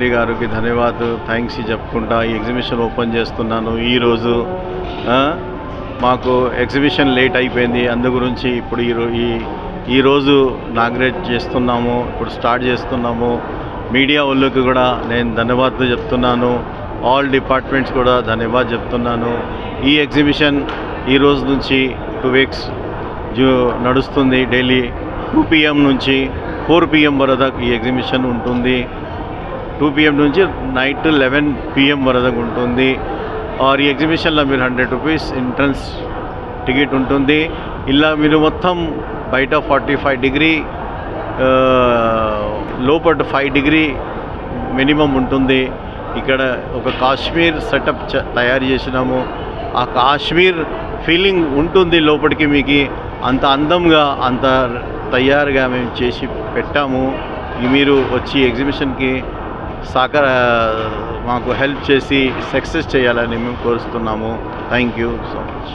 రెడ్డి గారికి థ్యాంక్స్ చెప్పుకుంటా ఈ ఎగ్జిబిషన్ ఓపెన్ చేస్తున్నాను ఈరోజు. మాకు ఎగ్జిబిషన్ లేట్ అయిపోయింది, అందు గురించి ఇప్పుడు ఈరోజు నాగ్రేట్ చేస్తున్నాము, ఇప్పుడు స్టార్ట్ చేస్తున్నాము. మీడియా వాళ్ళకి కూడా నేను ధన్యవాదాలు చెప్తున్నాను, ఆల్ డిపార్ట్మెంట్స్ కూడా ధన్యవాదాలు చెప్తున్నాను. ఈ ఎగ్జిబిషన్ ఈరోజు నుంచి 2 weeks నడుస్తుంది. డైలీ 2 PM నుంచి 4 PM వరకు ఈ ఎగ్జిబిషన్ ఉంటుంది. 2 PM నుంచి నైట్ 11 PM వరకు ఉంటుంది. ఈ ఎగ్జిబిషన్లో మీరు 100 rupees ఎంట్రన్స్ టికెట్ ఉంటుంది. ఇలా మీరు మొత్తం బయట 45 degree లోపల 5 degree మినిమం ఉంటుంది. ఇక్కడ ఒక కాశ్మీర్ సెటప్ తయారు చేసినాము. ఆ కాశ్మీర్ ఫీలింగ్ ఉంటుంది లోపలికి, మీకు అంత అందంగా అంత తయారుగా మేము చేసి పెట్టాము. మీరు వచ్చి ఎగ్జిబిషన్కి మాకు హెల్ప్ చేసి సక్సెస్ చేయాలని మేము కోరుతున్నాము. Thank you so much.